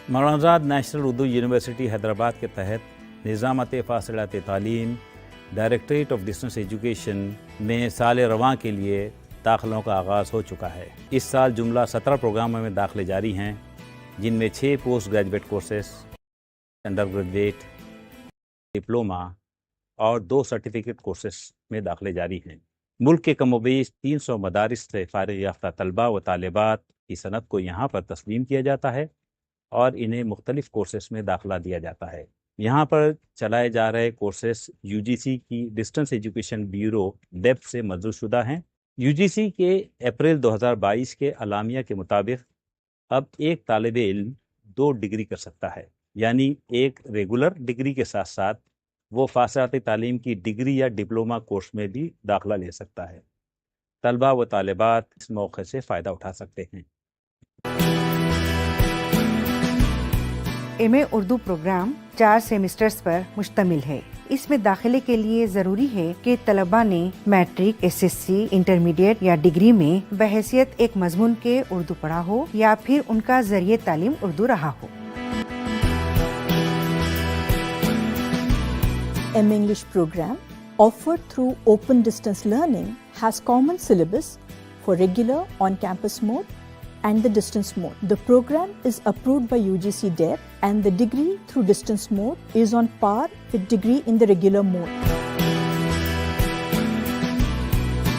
Maulana Azad national Urdu university Hyderabad کے تحت نظامت فاصلاتی تعلیم ڈائریکٹریٹ آف ڈسٹنس ایجوکیشن میں سال رواں کے لیے داخلوں کا آغاز ہو چکا ہے۔ اس سال جملہ 17 پروگراموں میں داخلے جاری ہیں، جن میں 6 post graduate courses, under graduate, diploma اور 2 سرٹیفکیٹ کورسز میں داخلے جاری ہیں۔ ملک کے کم و بیش 300 مدارس سے فارغ یافتہ طلباء و طالبات کی صنعت کو یہاں پر تسلیم کیا جاتا ہے اور انہیں مختلف کورسز میں داخلہ دیا جاتا ہے۔ یہاں پر چلائے جا رہے کورسز UGC کی ڈسٹنس ایجوکیشن بیورو ڈیپ سے منظور شدہ ہیں۔ UGC کے اپریل 2022 کے اعلامیہ کے مطابق اب ایک طالب علم 2 ڈگری کر سکتا ہے، یعنی ایک ریگولر ڈگری کے ساتھ ساتھ وہ فاصلاتی تعلیم کی ڈگری یا ڈپلومہ کورس میں بھی داخلہ لے سکتا ہے۔ طلباء و طالبات اس موقع سے فائدہ اٹھا سکتے ہیں۔ ایم اے اردو پروگرام 4 سیمسٹرز پر مشتمل ہے۔ اس میں داخلے کے لیے ضروری ہے کہ طلباء نے میٹرک، SSC، انٹرمیڈیٹ یا ڈگری میں بحیثیت ایک مضمون کے اردو پڑھا ہو یا پھر ان کا ذریعہ تعلیم اردو رہا ہو۔ M English program offered through open distance learning has common syllabus for regular on-campus mode and the distance mode. The program is approved by UGC DEP and the degree through distance mode is on par with degree in the regular mode.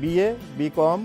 BA, BCom,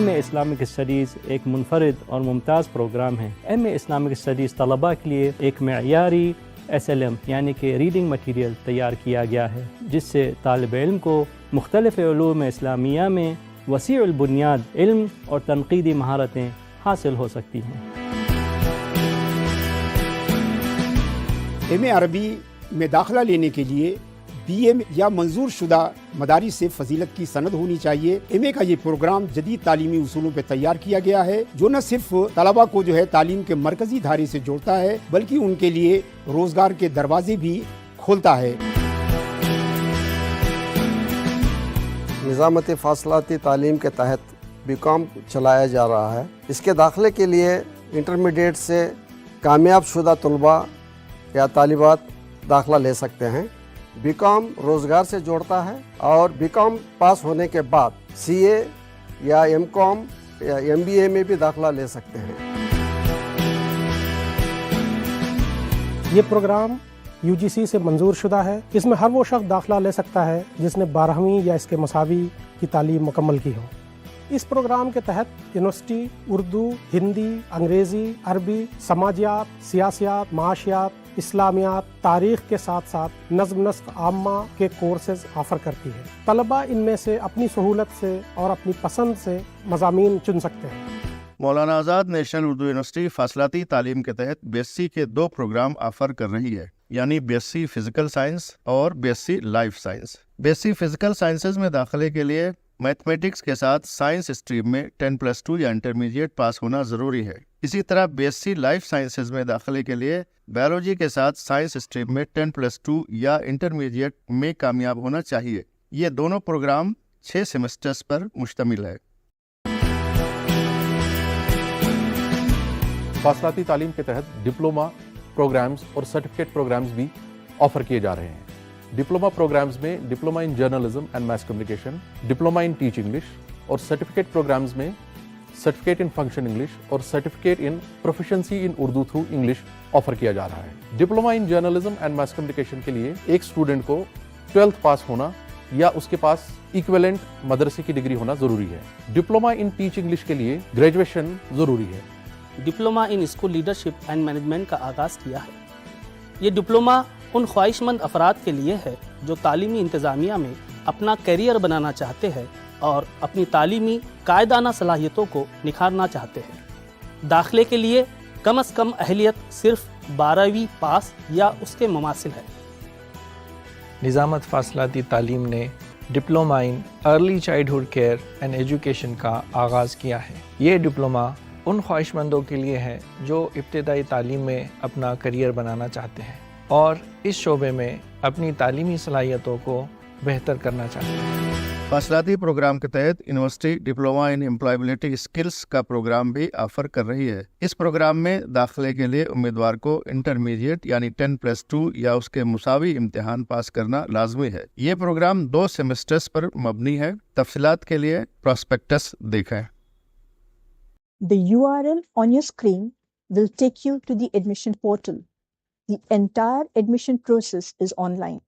MA Islamic studies ایک منفرد اور ممتاز programme ہے۔ MA Islamic studies طلباء کے لیے ایک معیاری SLM یعنی کہ ریڈنگ مٹیریل تیار کیا گیا ہے، جس سے طالب علم کو مختلف علوم اسلامیہ میں وسیع البنیاد علم اور تنقیدی مہارتیں حاصل ہو سکتی ہیں۔ MA عربی میں داخلہ لینے کے لیے BA یا منظور شدہ مدارس سے فضیلت کی سند ہونی چاہیے۔ MA کا یہ پروگرام جدید تعلیمی اصولوں پہ تیار کیا گیا ہے، جو نہ صرف طلباء کو تعلیم کے مرکزی دھارے سے جوڑتا ہے، بلکہ ان کے لیے روزگار کے دروازے بھی کھولتا ہے۔ نظامت فاصلاتی تعلیم کے تحت BCom چلایا جا رہا ہے۔ اس کے داخلے کے لیے انٹرمیڈیٹ سے کامیاب شدہ طلباء یا طالبات داخلہ لے سکتے ہیں۔ BCom روزگار سے جوڑتا ہے اور BCom پاس ہونے کے بعد CA یا MCom یا MBA میں بھی داخلہ لے سکتے ہیں۔ یہ پروگرام UGC سے منظور شدہ ہے۔ اس میں ہر وہ شخص داخلہ لے سکتا ہے جس نے 12ویں یا اس کے مساوی کی تعلیم مکمل کی ہو۔ اس پروگرام کے تحت یونیورسٹی اردو، ہندی، انگریزی، عربی، سماجیات، سیاسیات، معاشیات، اسلامیات، تاریخ کے ساتھ ساتھ نظم نسق عامہ کے کورسز آفر کرتی ہے۔ طلباء ان میں سے اپنی سہولت سے اور اپنی پسند سے مضامین چن سکتے ہیں۔ مولانا آزاد نیشنل اردو یونیورسٹی فاصلاتی تعلیم کے تحت BSc کے 2 پروگرام آفر کر رہی ہے، یعنی BSc فزیکل سائنس اور BSc life science. BSc physical sciences میں داخلے کے لیے میتھمیٹکس کے ساتھ سائنس اسٹریم میں 10+2 یا انٹرمیڈیٹ پاس ہونا ضروری ہے۔ اسی طرح BSc لائف سائنسز میں داخلے کے لیے بایولوجی کے ساتھ سائنس اسٹریم میں 10+2 یا انٹرمیڈیٹ میں کامیاب ہونا چاہیے۔ یہ دونوں پروگرام 6 سیمسٹرز پر مشتمل ہے۔ فاصلاتی تعلیم کے تحت ڈپلومہ پروگرامز اور سرٹیفکیٹ پروگرامز بھی آفر کیے جا رہے ہیں۔ ڈپلومہ پروگرامز میں diploma in journalism and mass communication, diploma in teach English, اور سرٹیفکیٹ پروگرامز میں سرٹیفکیٹ ان فنکشن انگلش اور سرٹیفکیٹ ان پروفیشنسی ان اردو تھرو انگلش آفر کیا جا رہا ہے۔ Diploma in journalism and mass communication کے لیے ایک اسٹوڈنٹ کو 12th پاس ہونا یا اس کے پاس ایکویلنٹ مدرسے کی ڈگری ہونا ضروری ہے۔ ڈپلومہ ان ٹیچ انگلش کے لیے گریجویشن ضروری ہے۔ Diploma in school leadership and management کا آغاز کیا ہے۔ یہ ڈپلومہ ان خواہش مند افراد کے لیے ہے جو تعلیمی انتظامیہ میں اپنا کیریئر بنانا چاہتے ہیں اور اپنی تعلیمی قائدانہ صلاحیتوں کو نکھارنا چاہتے ہیں۔ داخلے کے لیے کم از کم اہلیت صرف 12ویں پاس یا اس کے مماثل ہے۔ نظامت فاصلاتی تعلیم نے diploma in early childhood care and education کا آغاز کیا ہے۔ یہ ڈپلوما ان خواہش مندوں کے لیے ہے جو ابتدائی تعلیم میں اپنا کریئر بنانا چاہتے ہیں اور اس شعبے میں اپنی تعلیمی صلاحیتوں کو بہتر کرنا چاہتے ہیں۔ فاصلاتی پروگرام کے تحت یونیورسٹی ڈپلوما ان امپلائبلٹی اسکلس کا پروگرام بھی آفر کر رہی ہے۔ اس پروگرام میں داخلے کے لیے امیدوار کو انٹرمیڈیٹ یعنی 10+2 یا اس کے مساوی امتحان پاس کرنا لازمی ہے۔ یہ پروگرام 2 سیمسٹرز پر مبنی ہے۔ تفصیلات کے لیے پراسپیکٹس دیکھیں۔ The URL on your screen will take you to the admission portal. The entire admission process is online.